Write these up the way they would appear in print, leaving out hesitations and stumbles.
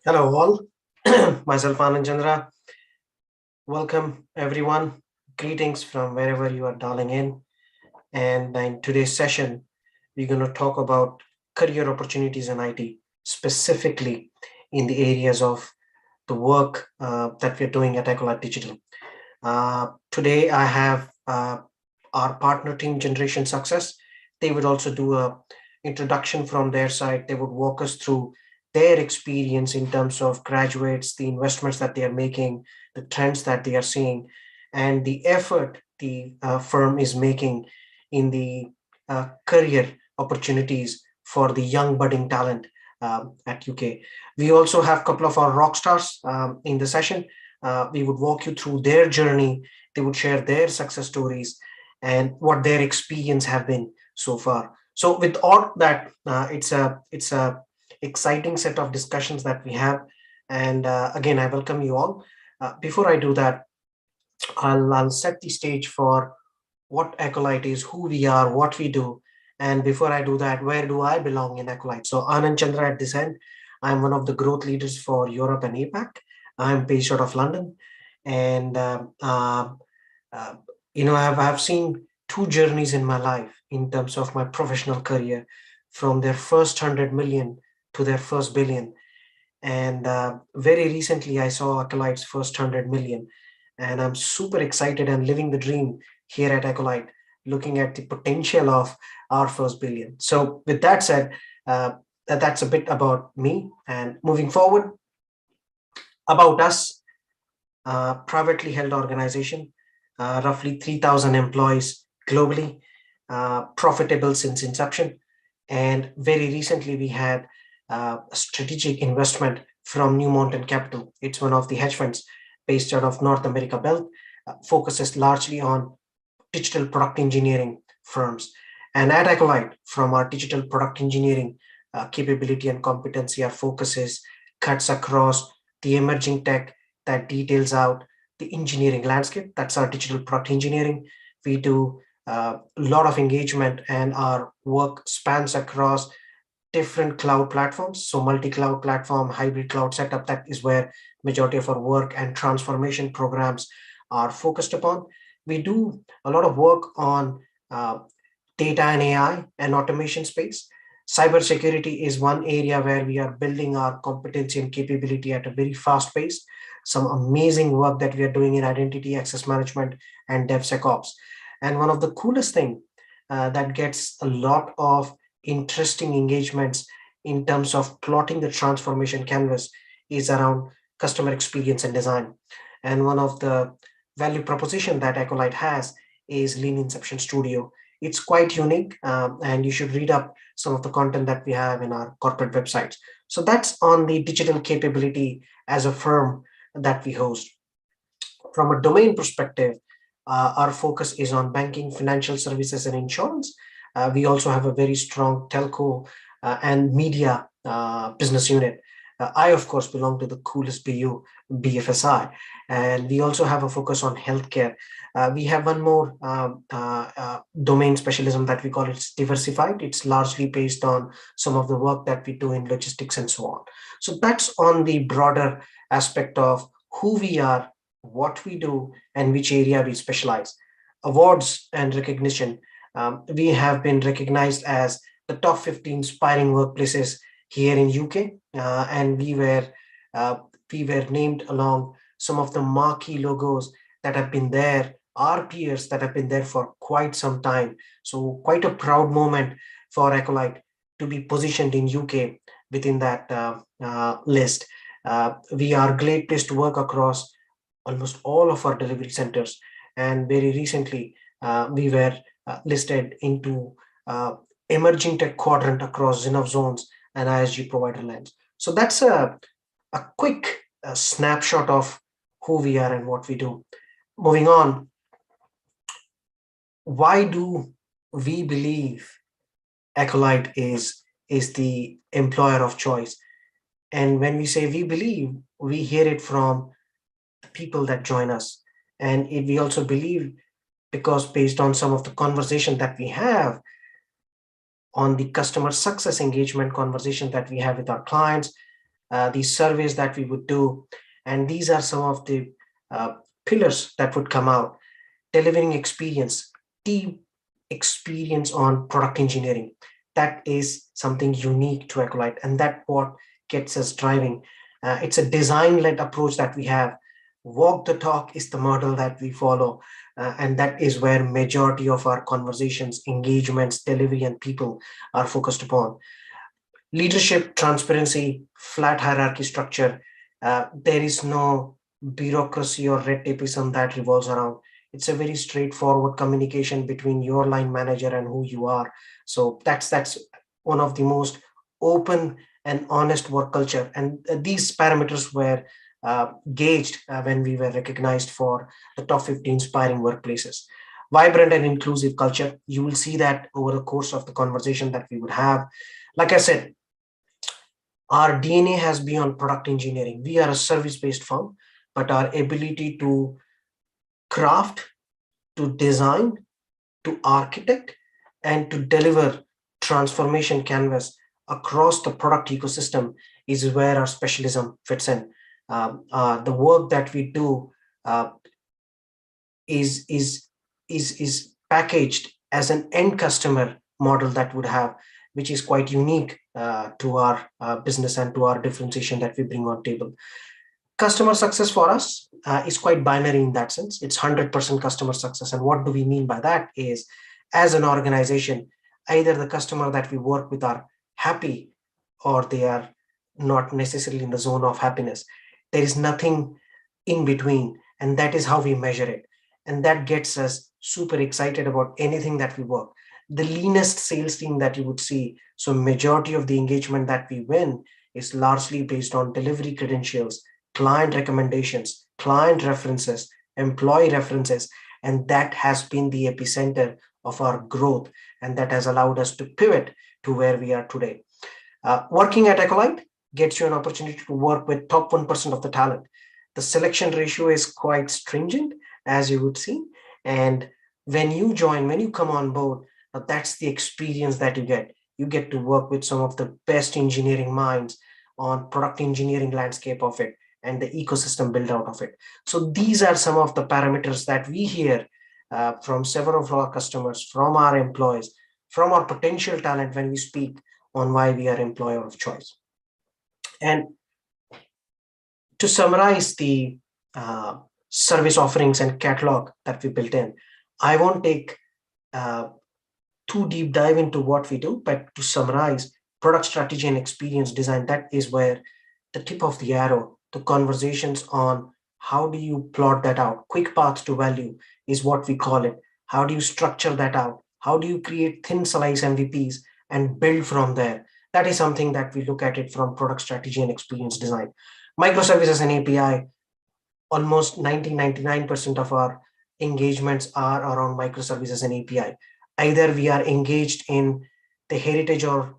Hello all, myself Anand Chandra. Welcome everyone. Greetings from wherever you are dialing in. And in today's session, we're going to talk about career opportunities in IT, specifically in the areas of the work that we're doing at Accolite Digital. Today, I have our partner team, Generation Success. They would also do a introduction from their side. They would walk us through their experience in terms of graduates, the investments that they are making, the trends that they are seeing, and the effort the firm is making in the career opportunities for the young budding talent at UK. We also have a couple of our rock stars in the session. We would walk you through their journey. They would share their success stories and what their experience have been so far. So with all that, it's a exciting set of discussions that we have. And again, I welcome you all. Before I do that, I'll set the stage for what Acolyte is, who we are, what we do. And before I do that, where do I belong in Acolyte? So Anand Chandra at this end, I'm one of the growth leaders for Europe and APAC. I'm based out of London. And, uh, I've seen two journeys in my life in terms of my professional career from their first 100 million to their first billion. And very recently, I saw Acolyte's first 100 million. And I'm super excited and living the dream here at Acolyte, looking at the potential of our first billion. So, with that said, that's a bit about me. And moving forward, about us, privately held organization, roughly 3,000 employees globally, profitable since inception. And very recently, we had a strategic investment from New Mountain Capital. It's one of the hedge funds based out of North America Belt, focuses largely on digital product engineering firms. And at Acolyte, from our digital product engineering capability and competency, our focus is cuts across the emerging tech that details out the engineering landscape. That's our digital product engineering. We do a lot of engagement, and our work spans across different cloud platforms. So multi-cloud platform, hybrid cloud setup, that is where majority of our work and transformation programs are focused upon. We do a lot of work on uh, data and AI and automation space. Cybersecurity is one area where we are building our competency and capability at a very fast pace. Some amazing work that we are doing in identity access management and DevSecOps. And one of the coolest thing that gets a lot of interesting engagements in terms of plotting the transformation canvas is around customer experience and design. And one of the value proposition that Acolyte has is Lean Inception Studio. It's quite unique, and you should read up some of the content that we have in our corporate websites. So that's on the digital capability as a firm that we host. From a domain perspective, our focus is on banking, financial services, and insurance. We also have a very strong telco and media business unit. I, of course, belong to the coolest BU, BFSI, and we also have a focus on healthcare. We have one more domain specialism that we call it's diversified. It's largely based on some of the work that we do in logistics and so on. So that's on the broader aspect of who we are, what we do, and which area we specialize. Awards and recognition. We have been recognized as the top 15 inspiring workplaces here in UK, and we were named along some of the marquee logos that have been there, our peers that have been there for quite some time. So quite a proud moment for Acolyte to be positioned in UK within that list. We are a great place to work across almost all of our delivery centers. And very recently, we were listed into emerging tech quadrant across Zenith zones and ISG provider lens. So that's a quick snapshot of who we are and what we do. Moving on, why do we believe Acolyte is the employer of choice? And when we say we believe, we hear it from the people that join us. And we also believe because based on some of the conversation that we have on the customer success engagement conversation that we have with our clients, these surveys that we would do. And these are some of the uh, pillars that would come out: delivering experience, deep experience on product engineering. That is something unique to Acolyte, and that what gets us driving. It's a design-led approach that we have. Walk the talk is the model that we follow, and that is where majority of our conversations, engagements, delivery, and people are focused upon. Leadership, transparency, flat hierarchy structure. There is no bureaucracy or red tapeism that revolves around. It's a very straightforward communication between your line manager and who you are. So that's one of the most open and honest work culture. And these parameters were gauged when we were recognized for the top 50 inspiring workplaces. Vibrant and inclusive culture. You will see that over the course of the conversation that we would have. Like I said, our DNA has been on product engineering. We are a service-based firm, but our ability to craft, to design, to architect, and to deliver transformation canvas across the product ecosystem is where our specialism fits in. The work that we do uh, is is is packaged as an end customer model that would have, which is quite unique to our business and to our differentiation that we bring on table. Customer success for us is quite binary in that sense. It's 100% customer success. And what do we mean by that is, as an organization, either the customer that we work with are happy or they are not necessarily in the zone of happiness. There is nothing in between, and that is how we measure it. And that gets us super excited about anything that we work. The leanest sales team that you would see, so majority of the engagement that we win is largely based on delivery credentials, client recommendations, client references, employee references, and that has been the epicenter of our growth, and that has allowed us to pivot to where we are today. Working at Acolyte gets you an opportunity to work with top 1% of the talent. The selection ratio is quite stringent, as you would see, and when you join, when you come on board, that's the experience that you get. You get to work with some of the best engineering minds on product engineering landscape of it and the ecosystem build out of it. So these are some of the parameters that we hear from several of our customers, from our employees, from our potential talent when we speak on why we are employer of choice. And to summarize the service offerings and catalog that we built in, I won't take too deep dive into what we do, but to summarize, product strategy and experience design, that is where the tip of the arrow, the conversations on how do you plot that out, quick path to value is what we call it. How do you structure that out? How do you create thin slice MVPs and build from there? That is something that we look at it from product strategy and experience design. Microservices and API, almost 99% of our engagements are around microservices and API. Either we are engaged in the heritage or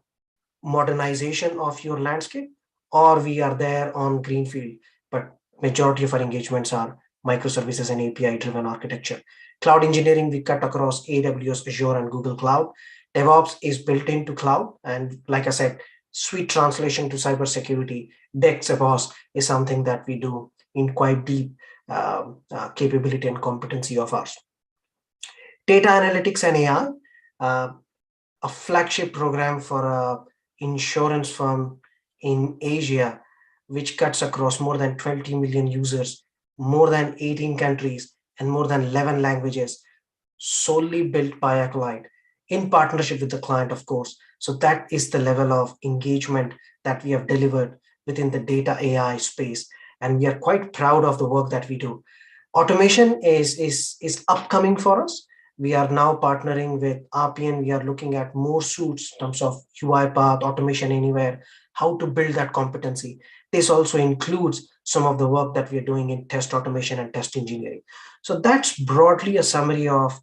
modernization of your landscape, or we are there on greenfield, but majority of our engagements are microservices and API driven architecture. Cloud engineering, we cut across AWS, Azure, and Google Cloud. DevOps is built into cloud, and like I said, sweet translation to cybersecurity, DevOps is something that we do in quite deep capability and competency of ours. Data analytics and AI, a flagship program for a insurance firm in Asia, which cuts across more than 20 million users, more than 18 countries, and more than 11 languages, solely built by Acolyte in partnership with the client, of course. So that is the level of engagement that we have delivered within the data AI space. And we are quite proud of the work that we do. Automation is upcoming for us. We are now partnering with RPN. We are looking at more suits in terms of UiPath, automation anywhere, how to build that competency. This also includes some of the work that we are doing in test automation and test engineering. So that's broadly a summary of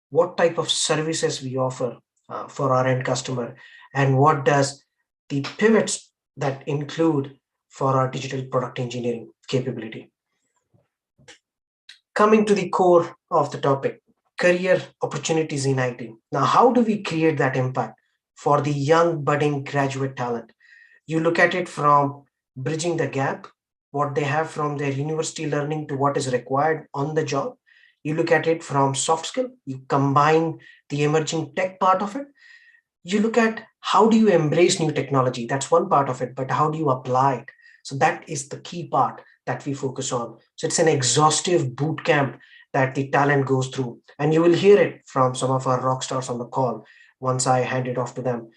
what type of services we offer for our end customer and what does the pivots that include for our digital product engineering capability. Coming to the core of the topic, career opportunities in IT. Now, how do we create that impact for the young budding graduate talent? You look at it from bridging the gap, what they have from their university learning to what is required on the job. You look at it from soft skill, you combine the emerging tech part of it. You look at how do you embrace new technology. That's one part of it, but how do you apply it? So that is the key part that we focus on. So it's an exhaustive boot camp that the talent goes through, and you will hear it from some of our rock stars on the call once I hand it off to them.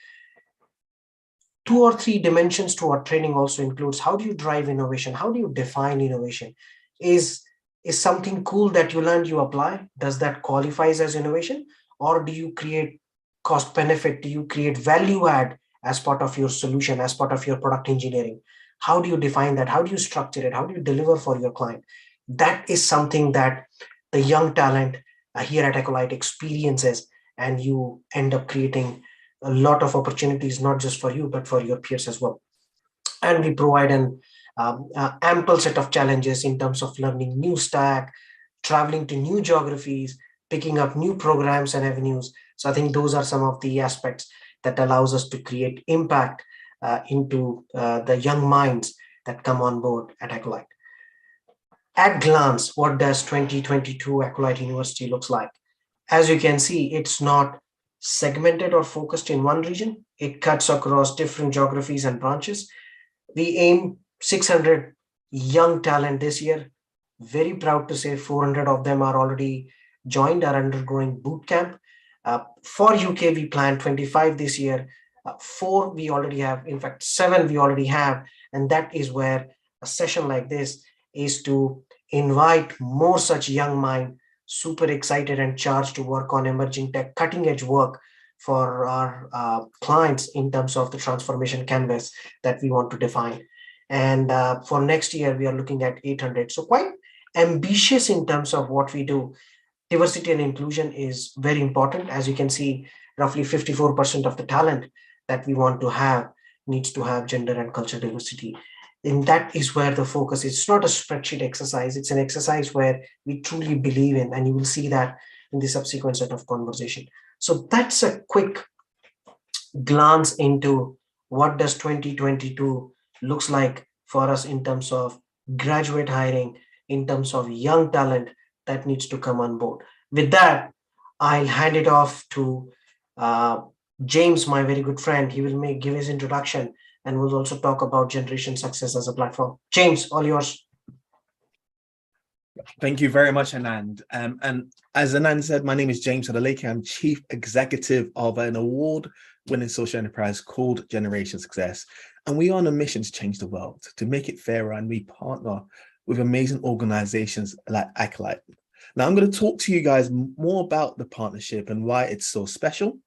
Two or three dimensions to our training also includes: how do you drive innovation? How do you define innovation? is is something cool that you learned, you apply, does that qualifies as innovation? Or do you create cost benefit? Do you create value add as part of your solution, as part of your product engineering? How do you define that? How do you structure it? How do you deliver for your client? That is something that the young talent here at Acolyte experiences, and you end up creating a lot of opportunities, not just for you, but for your peers as well. And we provide an ample set of challenges in terms of learning new stack, traveling to new geographies, picking up new programs and avenues. So I think those are some of the aspects that allows us to create impact into the young minds that come on board at Acolyte. At glance, what does 2022 Acolyte University looks like? As you can see, it's not segmented or focused in one region. It cuts across different geographies and branches. We aim 600 young talent this year. Very proud to say 400 of them are already joined, are undergoing boot camp. For UK, we plan 25 this year. Four we already have, in fact, seven we already have. And that is where a session like this is to invite more such young mind, super excited and charged to work on emerging tech, cutting edge work for our clients in terms of the transformation canvas that we want to define. And for next year, we are looking at 800. So quite ambitious in terms of what we do. Diversity and inclusion is very important. As you can see, roughly 54% of the talent that we want to have needs to have gender and cultural diversity. And that is where the focus is. It's not a spreadsheet exercise. It's an exercise where we truly believe in, and you will see that in the subsequent set of conversation. So that's a quick glance into what does 2022 looks like for us in terms of graduate hiring, in terms of young talent that needs to come on board. With that, I'll hand it off to James, my very good friend. He will give his introduction, and we'll also talk about generation success as a platform. James, all yours. Thank you very much, Anand. And as Anand said, my name is James Adeleke. I'm Chief Executive of an award-winning social enterprise called Generation Success. And we are on a mission to change the world, to make it fairer, and we partner with amazing organizations like Acolyte. Now, I'm going to talk to you guys more about the partnership and why it's so special.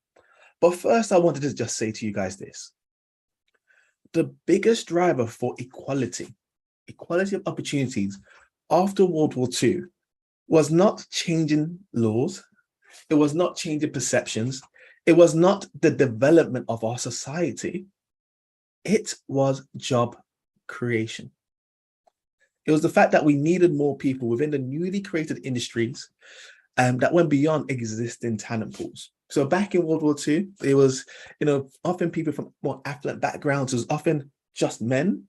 But first, I wanted to just say to you guys this. The biggest driver for equality of opportunities after World War II was not changing laws. It was not changing perceptions. It was not the development of our society. It was job creation. It was the fact that we needed more people within the newly created industries that went beyond existing talent pools. So back in World War II, it was, often people from more affluent backgrounds. It was often just men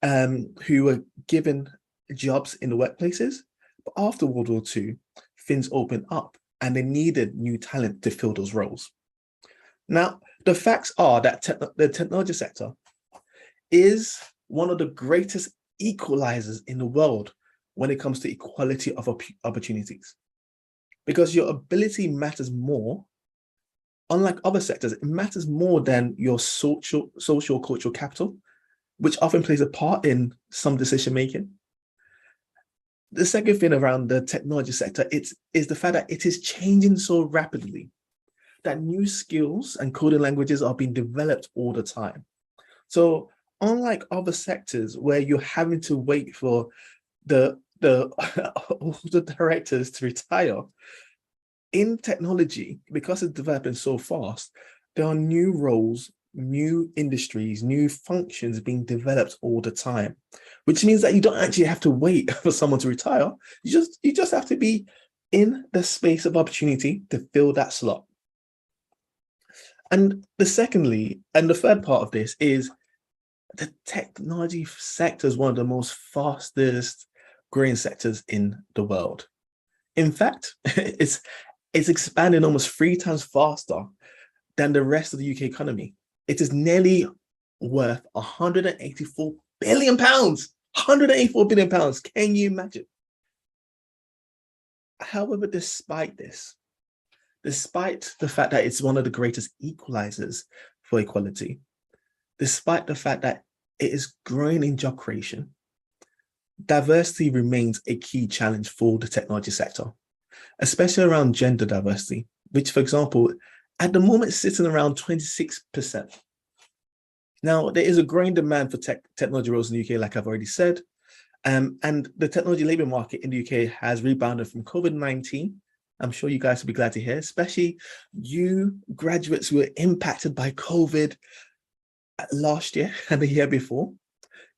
who were given jobs in the workplaces. But after World War II, things opened up and they needed new talent to fill those roles. Now, the facts are that the technology sector is one of the greatest equalizers in the world when it comes to equality of opportunities, because your ability matters more. Unlike other sectors, it matters more than your social cultural capital, which often plays a part in some decision making. The second thing around the technology sector is the fact that it is changing so rapidly that new skills and coding languages are being developed all the time. So unlike other sectors where you're having to wait for the directors to retire, in technology, because it's developing so fast, there are new roles, new industries, new functions being developed all the time, which means that you don't actually have to wait for someone to retire. You just have to be in the space of opportunity to fill that slot. And the third part of this is the technology sector is one of the most fastest growing sectors in the world. In fact, it's expanding almost 3 times faster than the rest of the UK economy. It is nearly worth 184 billion pounds. 184 billion pounds. Can you imagine? However, despite this, despite the fact that it's one of the greatest equalizers for equality, despite the fact that it is growing in job creation, diversity remains a key challenge for the technology sector, especially around gender diversity, which, for example, at the moment is sitting around 26%. Now, there is a growing demand for technology roles in the UK, like I've already said, and the technology labour market in the UK has rebounded from COVID-19. I'm sure you guys will be glad to hear, especially you graduates who were impacted by COVID last year and the year before.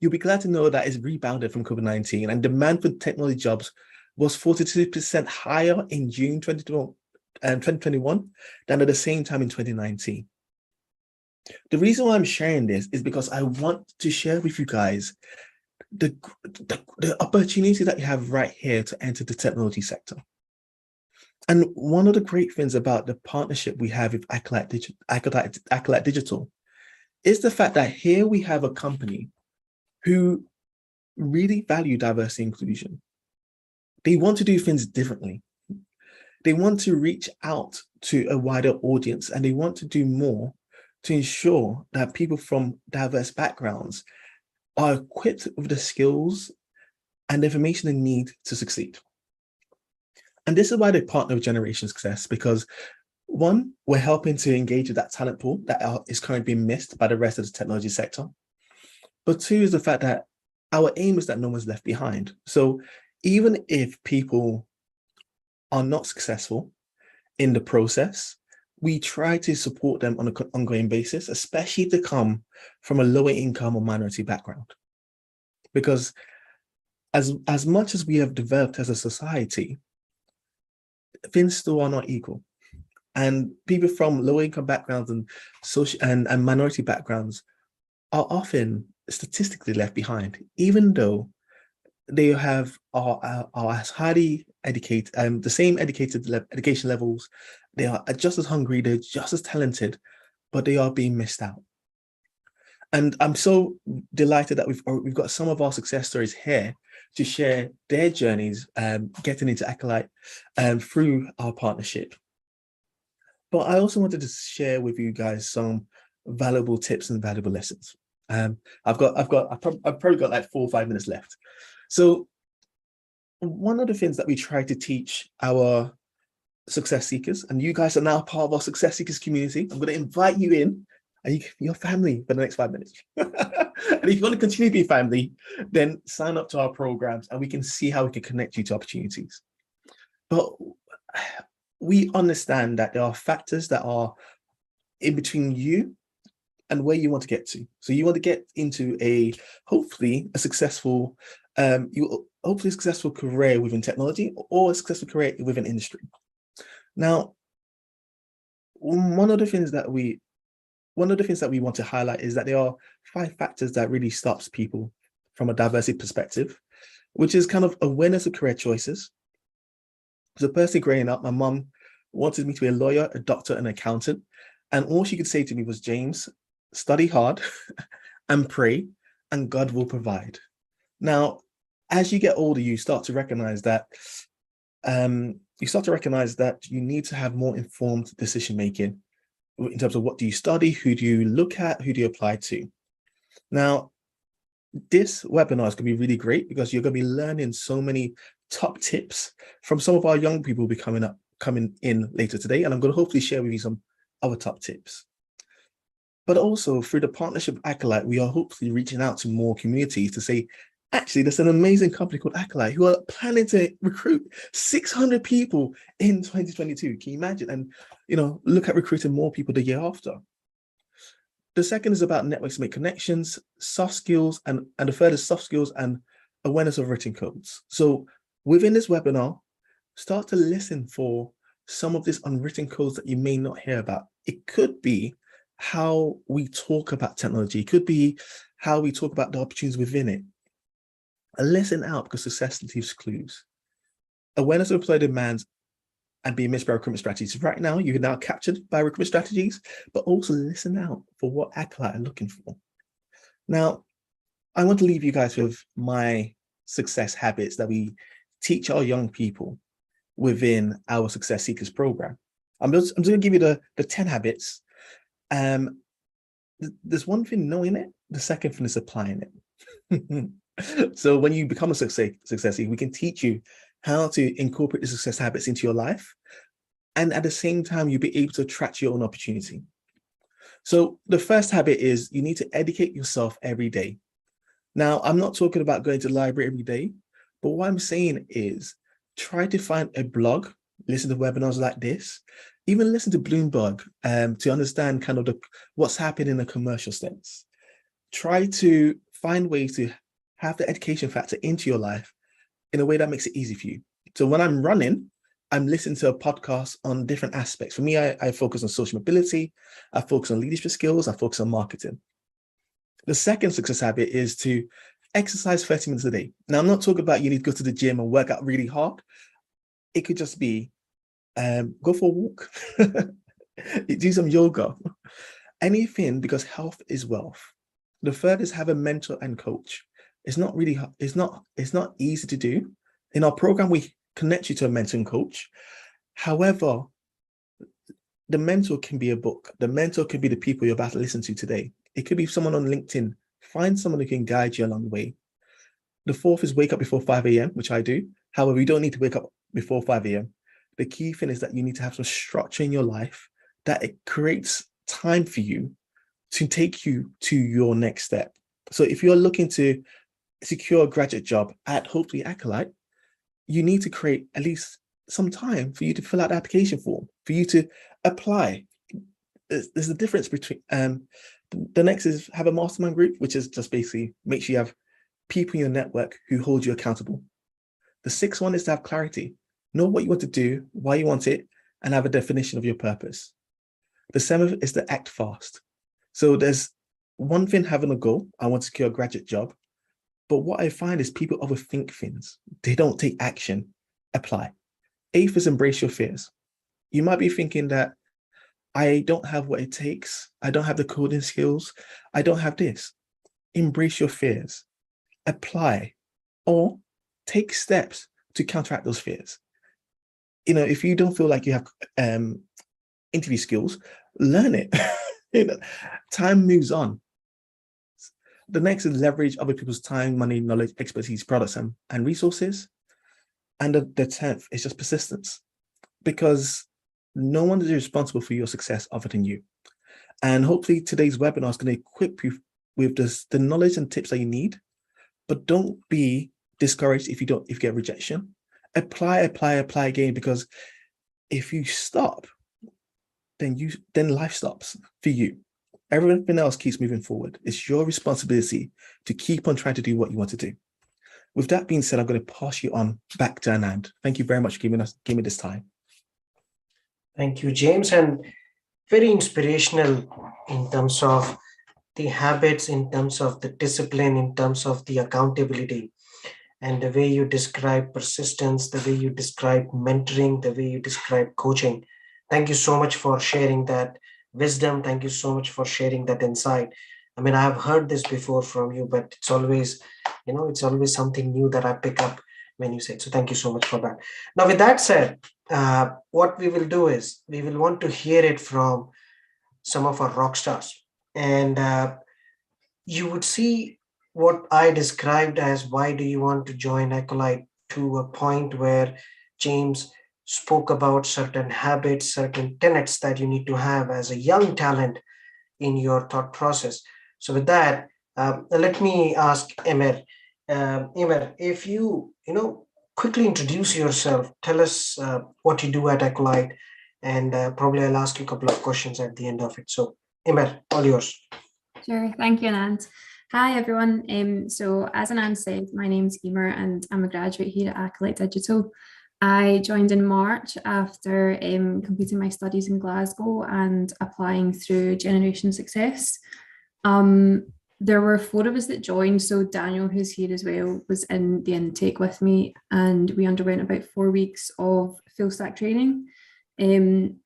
You'll be glad to know that it's rebounded from COVID-19, and demand for technology jobs was 42% higher in June 2021 than at the same time in 2019. The reason why I'm sharing this is because I want to share with you guys the opportunity that you have right here to enter the technology sector. And one of the great things about the partnership we have with Accolite Digital is the fact that here we have a company who really value diversity and inclusion. They want to do things differently. They want to reach out to a wider audience, and they want to do more to ensure that people from diverse backgrounds are equipped with the skills and the information they need to succeed. And this is why they partner with Generation Success, because one, we're helping to engage with that talent pool that is currently being missed by the rest of the technology sector. But two is the fact that our aim is that no one's left behind. So even if people are not successful in the process, we try to support them on an ongoing basis, especially if they come from a lower income or minority background. Because as much as we have developed as a society, things still are not equal. And people from low income backgrounds and social and minority backgrounds are often statistically left behind, even though they are as highly educated, the same education levels. They are just as hungry, they're just as talented, but they are being missed out. And I'm so delighted that we've got some of our success stories here to share their journeys getting into Acolyte through our partnership. But I also wanted to share with you guys some valuable tips and valuable lessons. I've probably got like 4 or 5 minutes left. So one of the things that we try to teach our success seekers, and you guys are now part of our success seekers community. I'm going to invite you in, and you're family for the next 5 minutes. And if you want to continue to be family, then sign up to our programs and we can see how we can connect you to opportunities. But we understand that there are factors that are in between you and where you want to get to. So you want to get into hopefully a successful career within technology or a successful career within industry. Now, one of the things that we want to highlight is that there are 5 factors that really stops people from a diversity perspective, which is kind of awareness of career choices. So personally, growing up, my mum wanted me to be a lawyer, a doctor, and an accountant. And all she could say to me was, James, study hard and pray, and God will provide. Now, as you get older, you start to recognize that you need to have more informed decision making in terms of what do you study, who do you look at, who do you apply to. Now, this webinar is going to be really great because you're going to be learning so many top tips from some of our young people who will be coming in later today, and I'm going to hopefully share with you some other top tips. But also through the partnership with Acolyte, we are hopefully reaching out to more communities to say, actually, there's an amazing company called Acolyte who are planning to recruit 600 people in 2022. Can you imagine? And, look at recruiting more people the year after. The second is about networks to make connections, soft skills, and the third is soft skills and awareness of written codes. So within this webinar, start to listen for some of these unwritten codes that you may not hear about. It could be how we talk about technology. It could be how we talk about the opportunities within it. And listen out, because success leaves clues. Awareness of employer demands and being missed by recruitment strategies. Right now, you're now captured by recruitment strategies, but also listen out for what Acolyte are looking for. Now, I want to leave you guys with my success habits that we teach our young people within our Success Seekers program. I'm just going to give you the 10 habits. There's one thing knowing it, the second thing is applying it. So when you become a success seeker, we can teach you how to incorporate the success habits into your life. And at the same time, you'll be able to attract your own opportunity. So the first habit is you need to educate yourself every day. Now, I'm not talking about going to the library every day, but what I'm saying is try to find a blog, listen to webinars like this, even listen to Bloomberg to understand kind of what's happening in the commercial sense. Try to find ways to have the education factor into your life in a way that makes it easy for you. So when I'm running, I'm listening to a podcast on different aspects. For me, I focus on social mobility, I focus on leadership skills, I focus on marketing. The second success habit is to exercise 30 minutes a day. Now, I'm not talking about you need to go to the gym and work out really hard. It could just be go for a walk, do some yoga, anything, because health is wealth. The third is have a mentor and coach. It's not easy to do. In our program, we connect you to a mentor and coach. However, the mentor can be a book. The mentor could be the people you're about to listen to today. It could be someone on LinkedIn. Find someone who can guide you along the way. The fourth is wake up before 5 a.m., which I do. However, you don't need to wake up before 5 a.m. The key thing is that you need to have some structure in your life, that it creates time for you to take you to your next step. So if you're looking to secure a graduate job at hopefully Acolyte, you need to create at least some time for you to fill out the application form, for you to apply. There's a difference between, the next is have a mastermind group, which is just basically make sure you have people in your network who hold you accountable. The sixth one is to have clarity. Know what you want to do, why you want it, and have a definition of your purpose. The seventh is to act fast. So there's one thing having a goal, I want to secure a graduate job, but what I find is people overthink things. They don't take action. Apply. Eighth is embrace your fears. You might be thinking that I don't have what it takes. I don't have the coding skills. I don't have this. Embrace your fears. Apply or take steps to counteract those fears. You know, if you don't feel like you have interview skills, learn it. Time moves on. The next is leverage other people's time, money, knowledge, expertise, products, and resources. And the 10th is just persistence, because no one is responsible for your success other than you. And hopefully today's webinar is going to equip you with the knowledge and tips that you need, but don't be discouraged if you get rejection. Apply again, because if you stop, then life stops for you. Everything else keeps moving forward. It's your responsibility to keep on trying to do what you want to do. With that being said, I'm going to pass you on back to Anand. Thank you very much for giving me this time. Thank you, James, and very inspirational in terms of the habits, in terms of the discipline, in terms of the accountability, and the way you describe persistence, the way you describe mentoring, the way you describe coaching. Thank you so much for sharing that wisdom. Thank you so much for sharing that insight. I mean, I have heard this before from you, but it's always something new that I pick up when you say it. So thank you so much for that. Now, with that said, what we will do is we will want to hear it from some of our rock stars. And you would see what I described as why do you want to join Acolyte, to a point where James spoke about certain habits, certain tenets that you need to have as a young talent in your thought process. So with that, let me ask Emir. Emir, if you quickly introduce yourself, tell us what you do at Acolyte, and probably I'll ask you a couple of questions at the end of it. So Emir, all yours. Sure, thank you, Anand. Hi, everyone. So as Anand said, my name's Emer and I'm a graduate here at Accolite Digital. I joined in March after completing my studies in Glasgow and applying through Generation Success. There were four of us that joined. So Daniel, who's here as well, was in the intake with me, and we underwent about 4 weeks of full stack training.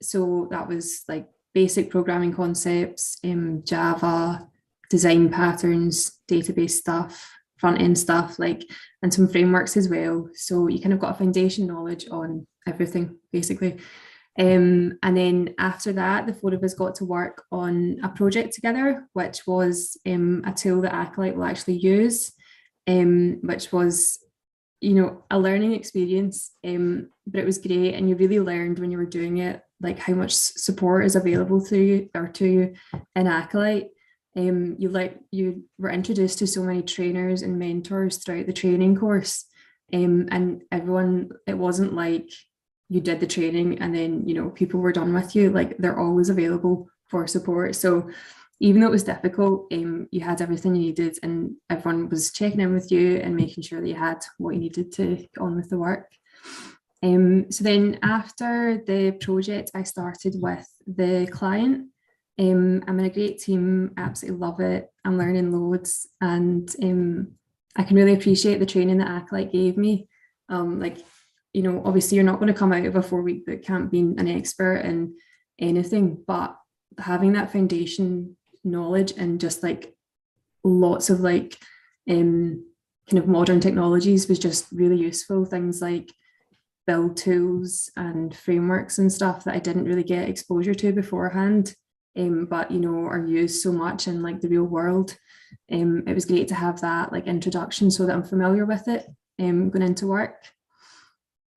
So that was like basic programming concepts, Java, design patterns, database stuff, front end stuff, like, and some frameworks as well. So you kind of got a foundation knowledge on everything, basically. And then after that, the four of us got to work on a project together, which was a tool that Acolyte will actually use, which was, a learning experience. But it was great, and you really learned when you were doing it, like how much support is available to you in Acolyte. You were introduced to so many trainers and mentors throughout the training course, and everyone. It wasn't like you did the training and then people were done with you. Like, they're always available for support. So even though it was difficult, you had everything you needed, and everyone was checking in with you and making sure that you had what you needed to get on with the work. So then after the project, I started with the client. I'm in a great team, absolutely love it. I'm learning loads, and I can really appreciate the training that Acolyte gave me. Obviously you're not going to come out of a 4-week boot camp being an expert in anything, but having that foundation knowledge and just like lots of like kind of modern technologies was just really useful. Things like build tools and frameworks and stuff that I didn't really get exposure to beforehand, but are used so much in like the real world. It was great to have that like introduction so that I'm familiar with it going into work.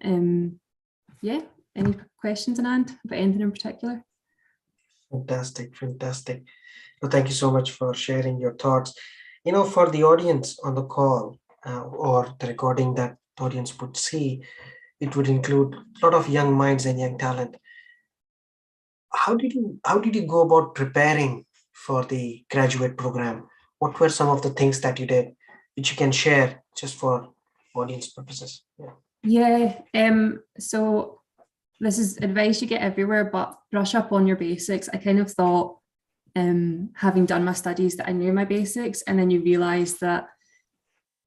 Yeah, any questions, Anand, about anything in particular? Fantastic. Well, thank you so much for sharing your thoughts. For the audience on the call or the recording that the audience would see, it would include a lot of young minds and young talent. How did you go about preparing for the graduate program? What were some of the things that you did, which you can share just for audience purposes? So this is advice you get everywhere, but brush up on your basics. I kind of thought, having done my studies, that I knew my basics, and then you realize that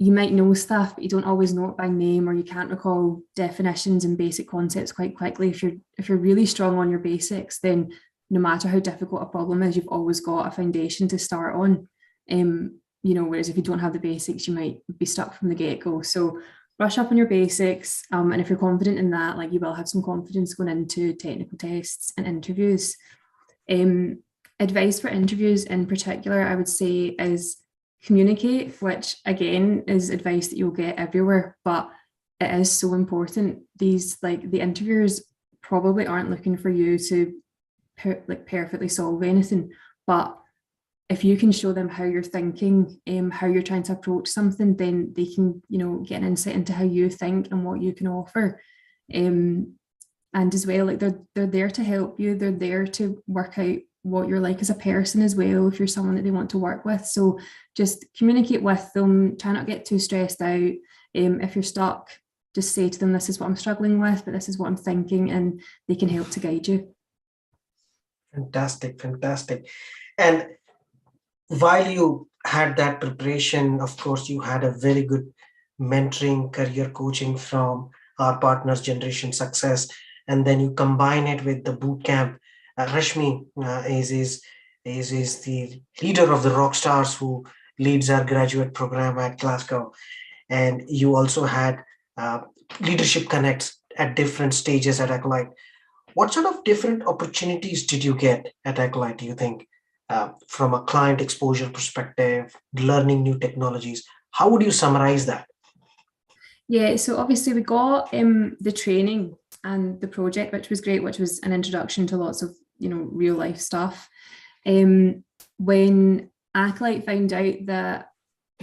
you might know stuff, but you don't always know it by name, or you can't recall definitions and basic concepts quite quickly. If you're really strong on your basics, then no matter how difficult a problem is, you've always got a foundation to start on. Whereas if you don't have the basics, you might be stuck from the get-go. So brush up on your basics, and if you're confident in that, like, you will have some confidence going into technical tests and interviews. Advice for interviews in particular, I would say, is communicate, which again is advice that you'll get everywhere, but it is so important. The interviewers probably aren't looking for you to perfectly solve anything, but if you can show them how you're thinking, how you're trying to approach something, then they can, get an insight into how you think and what you can offer. And as well, like, they're there to help you. They're there to work out what you're like as a person as well, if you're someone that they want to work with. So just communicate with them. Try not to get too stressed out. If you're stuck, just say to them, this is what I'm struggling with, but this is what I'm thinking, and they can help to guide you. Fantastic. And while you had that preparation, of course, you had a very good mentoring, career coaching from our partners, Generation Success, and then you combine it with the boot camp. Rashmi is the leader of the rock stars who leads our graduate program at Glasgow, and you also had leadership connects at different stages at Acolyte. What sort of different opportunities did you get at Acolyte, do you think? From a client exposure perspective, learning new technologies, how would you summarize that? Yeah, so obviously we got the training and the project, which was great, which was an introduction to lots of real life stuff. When Acolyte found out that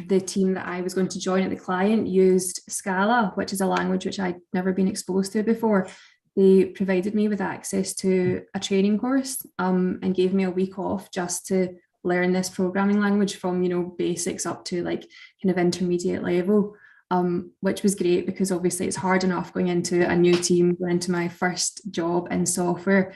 the team that I was going to join at the client used Scala, which is a language which I'd never been exposed to before, they provided me with access to a training course, and gave me a week off just to learn this programming language from basics up to like kind of intermediate level, which was great, because obviously it's hard enough going into a new team, going into my first job in software,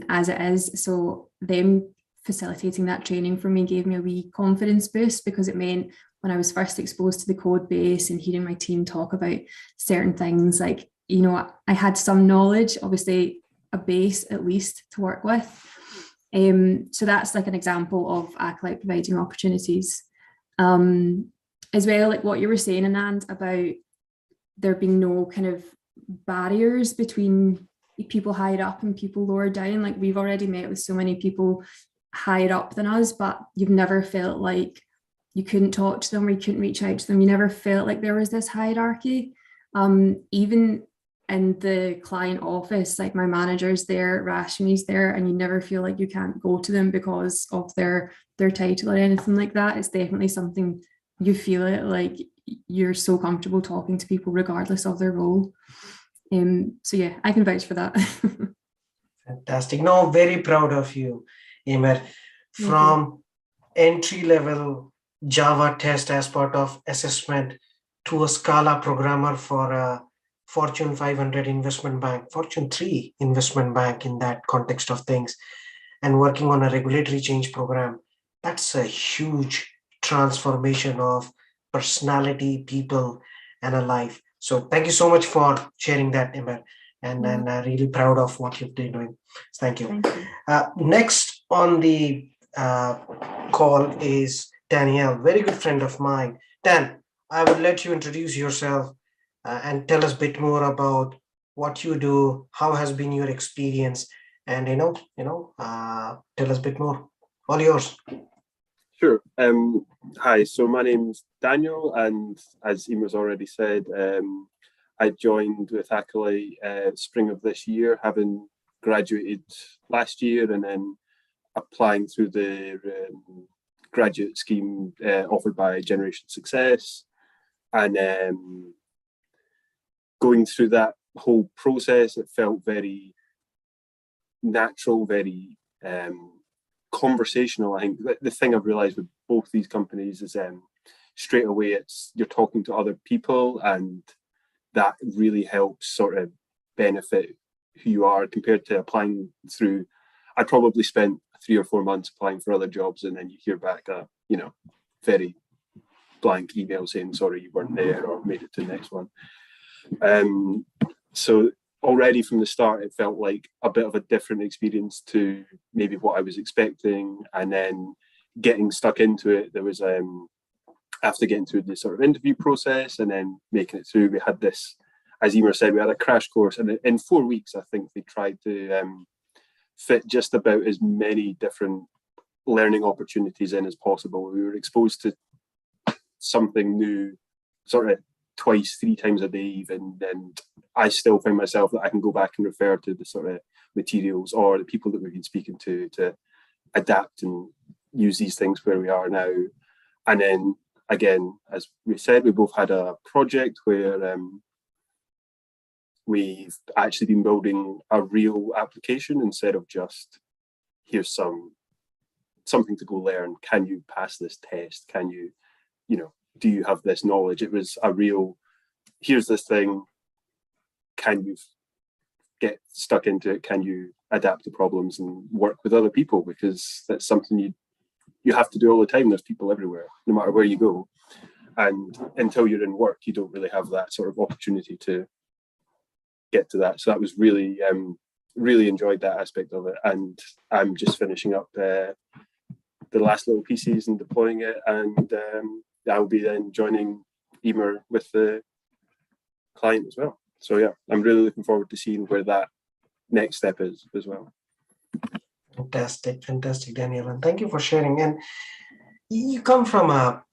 as it is. So them facilitating that training for me gave me a wee confidence boost, because it meant when I was first exposed to the code base and hearing my team talk about certain things, like, I had some knowledge, obviously a base at least to work with. So that's like an example of Acolyte providing opportunities. As well, like what you were saying, Anand, about there being no kind of barriers between people higher up and people lower down. Like, we've already met with so many people higher up than us, but you've never felt like you couldn't talk to them or you couldn't reach out to them. You never felt like there was this hierarchy. Even in the client office, like my manager's there, Rashmi's there, and you never feel like you can't go to them because of their title or anything like that. It's definitely something you feel it, like you're so comfortable talking to people regardless of their role. So yeah, I can vouch for that. Fantastic. No, very proud of you, Emer. From entry-level Java test as part of assessment to a Scala programmer for a Fortune 500 investment bank, Fortune 3 investment bank in that context of things, and working on a regulatory change program. That's a huge transformation of personality, people, and a life. So thank you so much for sharing that, Emer. And I'm really proud of what you've been doing. Thank you. Next on the call is Danielle, very good friend of mine. Dan, I would let you introduce yourself and tell us a bit more about what you do, how has been your experience, and tell us a bit more. All yours. Sure. Hi, so my name's Daniel, and as Emer's already said, I joined with Acolyte spring of this year, having graduated last year and then applying through the graduate scheme offered by Generation Success, and going through that whole process, it felt very natural, very conversational. I think the thing I've realized with both these companies is straight away you're talking to other people, and that really helps sort of benefit who you are compared to applying through. I probably spent 3 or 4 months applying for other jobs, and then you hear back a very blank email saying sorry you weren't there or made it to the next one. So already from the start it felt like a bit of a different experience to maybe what I was expecting, and then getting stuck into it, there was after getting through the sort of interview process and then making it through, we had this, as Emer said, we had a crash course, and in 4 weeks I think they tried to fit just about as many different learning opportunities in as possible. We were exposed to something new sort of twice, 3 times a day even, and I still find myself that I can go back and refer to the sort of materials or the people that we've been speaking to adapt and use these things where we are now. And then again, as we said, we both had a project where we've actually been building a real application instead of just here's something to go learn. Can you pass this test? Can you, do you have this knowledge? It was a real, here's this thing. Can you get stuck into it? Can you adapt to problems and work with other people? Because that's something you have to do all the time. There's people everywhere, no matter where you go. And until you're in work, you don't really have that sort of opportunity to get to that. So that was really, really enjoyed that aspect of it. And I'm just finishing up the last little pieces and deploying it. And I'll be then joining Emer with the client as well. So yeah, I'm really looking forward to seeing where that next step is as well. Fantastic, Daniel, and thank you for sharing. And you come from a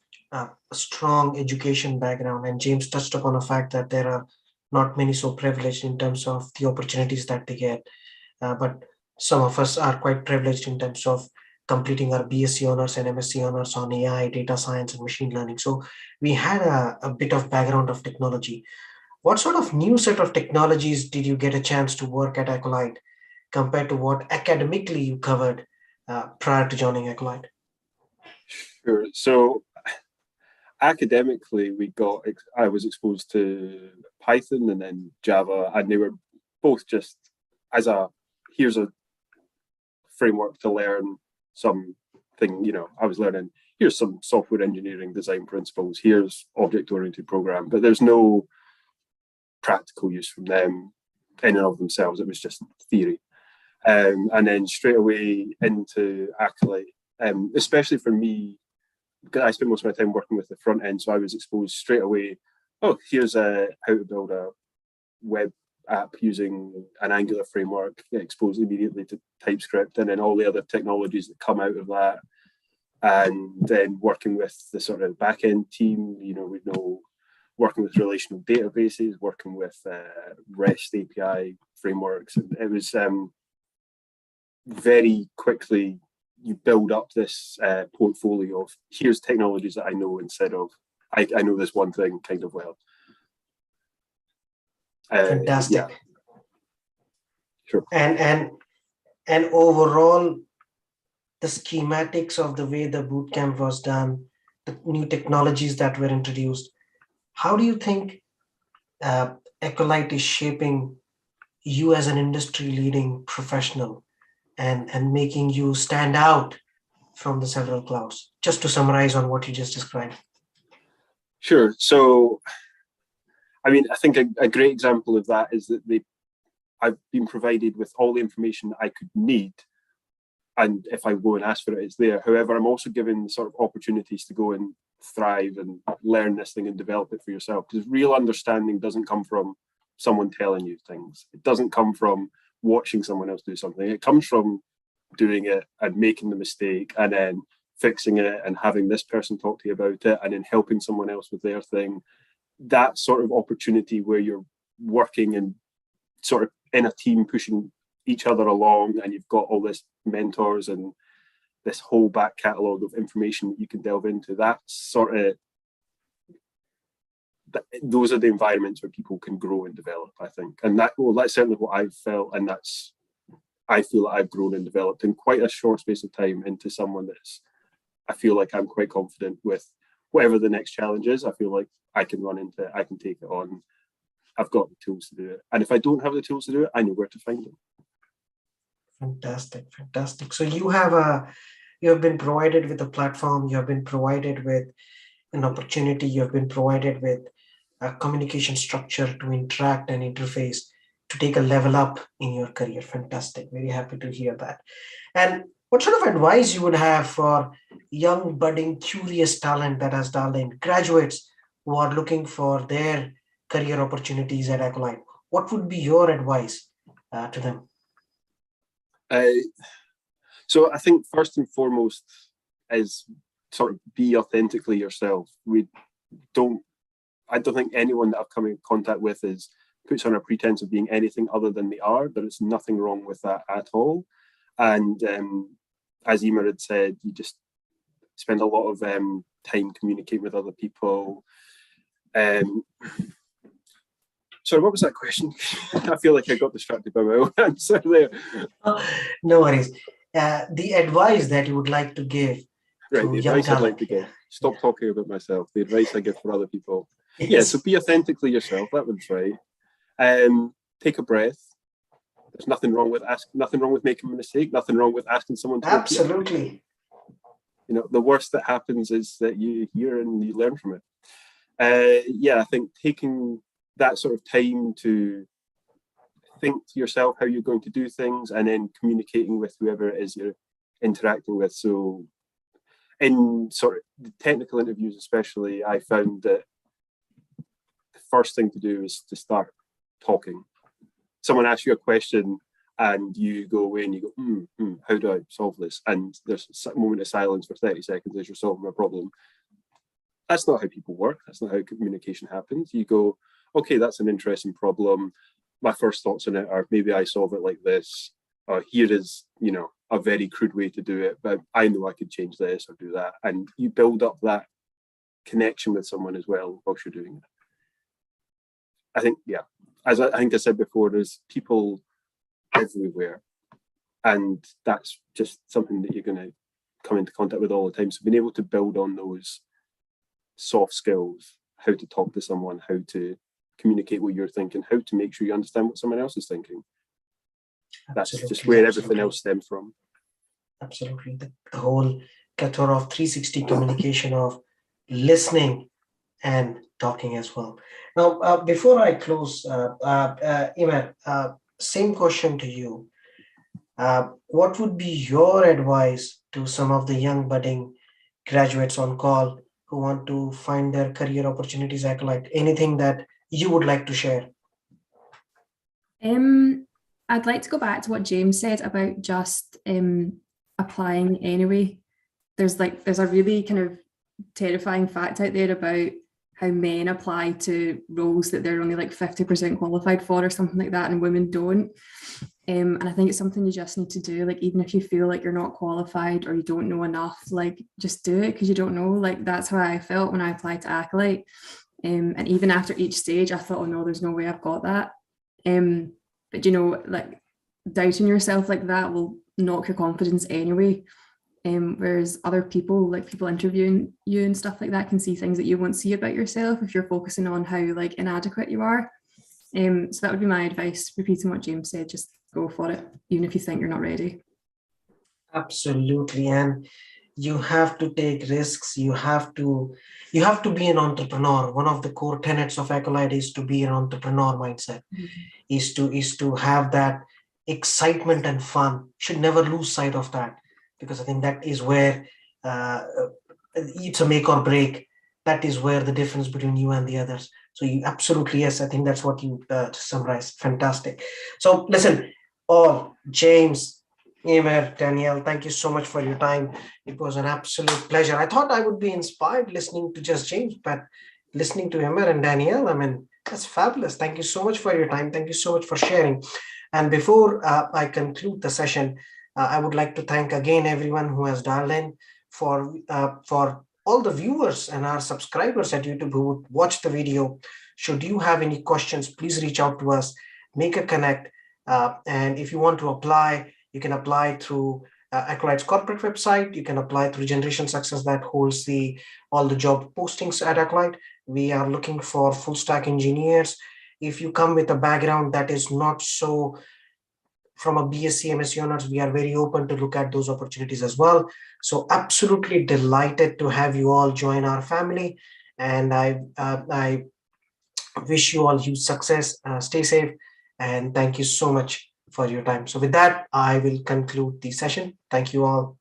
strong education background, and James touched upon the fact that there are not many so privileged in terms of the opportunities that they get, but some of us are quite privileged in terms of completing our BSc honors and MSc honors on AI, data science, and machine learning. So we had a bit of background of technology. What sort of new set of technologies did you get a chance to work at Acolyte compared to what academically you covered prior to joining Acolyte? Sure. So academically, I was exposed to Python and then Java, and they were both just here's a framework to learn something, I was learning, here's some software engineering design principles, here's object-oriented program, but there's no practical use from them in and of themselves. It was just theory. And then straight away into Acolyte, especially for me, because I spent most of my time working with the front end, so I was exposed straight away, oh, here's how to build a web app using an Angular framework, get exposed immediately to TypeScript, and then all the other technologies that come out of that. And then working with the sort of back-end team, working with relational databases, working with REST API frameworks. And it was very quickly, you build up this portfolio of here's technologies that I know instead of I know this one thing kind of well. Fantastic. Yeah. Sure. And overall, the schematics of the way the bootcamp was done, the new technologies that were introduced, how do you think Acolyte is shaping you as an industry-leading professional and making you stand out from the several clouds? Just to summarize on what you just described. Sure. So, I mean, I think a great example of that is that I've been provided with all the information that I could need. And if I go and ask for it, it's there. However, I'm also given sort of opportunities to go and thrive and learn this thing and develop it for yourself. Because real understanding doesn't come from someone telling you things. It doesn't come from watching someone else do something. It comes from doing it and making the mistake and then fixing it and having this person talk to you about it and then helping someone else with their thing. That sort of opportunity where you're working and sort of in a team pushing each other along, and you've got all this mentors and this whole back catalogue of information that you can delve into. Those are the environments where people can grow and develop, I think. And that's certainly what I've felt, and I feel that I've grown and developed in quite a short space of time into someone I feel like I'm quite confident with whatever the next challenge is. I feel like I can run into it, I can take it on. I've got the tools to do it. And if I don't have the tools to do it, I know where to find them. Fantastic. So you have been provided with a platform, you have been provided with an opportunity, you have been provided with a communication structure to interact and interface to take a level up in your career. Fantastic. Very happy to hear that. And what sort of advice you would have for young, budding, curious talent that has dialed in, graduates who are looking for their career opportunities at Acolyte? What would be your advice to them? So I think first and foremost is sort of be authentically yourself. I don't think anyone that I've come in contact with puts on a pretense of being anything other than they are. There is nothing wrong with that at all. And as Emer had said, you just spend a lot of time communicating with other people. Sorry, what was that question? I feel like I got distracted by my own answer there. No worries. The advice that you would like to give Right, to the young advice I'd talent. like to give. Stop talking about myself. The advice I give for other people. Yes. Yeah, so be authentically yourself. That one's right. Take a breath. There's nothing wrong with making a mistake. Nothing wrong with asking someone to repeat. Absolutely. The worst that happens is that you hear and you learn from it. I think taking that sort of time to think to yourself how you're going to do things and then communicating with whoever it is you're interacting with. So in sort of the technical interviews especially, I found that the first thing to do is to start talking. Someone asks you a question and you go away and you go, how do I solve this? And there's a moment of silence for 30 seconds as you're solving a problem. That's not how people work. That's not how communication happens. You go, okay, that's an interesting problem. My first thoughts on it are maybe I solve it like this. Here is, a very crude way to do it, but I know I could change this or do that. And you build up that connection with someone as well whilst you're doing it. I think, as I think I said before, there's people everywhere. And that's just something that you're going to come into contact with all the time. So being able to build on those soft skills, how to talk to someone, how to communicate what you're thinking, how to make sure you understand what someone else is thinking. That's just where everything else stems from. Absolutely. The whole plethora of 360 communication of listening and talking as well. Now, before I close, Imer, same question to you. What would be your advice to some of the young budding graduates on call who want to find their career opportunities? Acolyte, anything that you would like to share? I'd like to go back to what James said about just applying anyway. There's a really kind of terrifying fact out there about how men apply to roles that they're only like 50% qualified for or something like that, and women don't. And I think it's something you just need to do. Like, even if you feel like you're not qualified or you don't know enough, like, just do it, because you don't know. Like, that's how I felt when I applied to Acolyte. And even after each stage, I thought, oh no, there's no way I've got that. But you know, like, doubting yourself like that will knock your confidence anyway. Whereas other people, like people interviewing you and stuff like that, can see things that you won't see about yourself if you're focusing on how like inadequate you are. So that would be my advice, repeating what James said, just go for it, even if you think you're not ready. Absolutely. And you have to take risks. You have to be an entrepreneur. One of the core tenets of Acolyte is to be an entrepreneur mindset, is to have that excitement and fun. Should never lose sight of that, because I think that is where it's a make or break. That is where the difference between you and the others. So you absolutely, yes, I think that's what you summarized. Fantastic. So listen, all James, Emer, Danielle, thank you so much for your time. It was an absolute pleasure. I thought I would be inspired listening to just James, but listening to Emer and Danielle, I mean, that's fabulous. Thank you so much for your time. Thank you so much for sharing. And before I conclude the session, I would like to thank again everyone who has dialed in, for all the viewers and our subscribers at YouTube who would watch the video. Should you have any questions, please reach out to us, make a connect. And if you want to apply, you can apply through Acolyte's corporate website. You can apply through Generation Success that holds all the job postings at Acolyte. We are looking for full stack engineers. If you come with a background that is not so from a BSc, MSc honors, we are very open to look at those opportunities as well. So absolutely delighted to have you all join our family. And I wish you all huge success. Stay safe. And thank you so much for your time. So with that, I will conclude the session. Thank you all.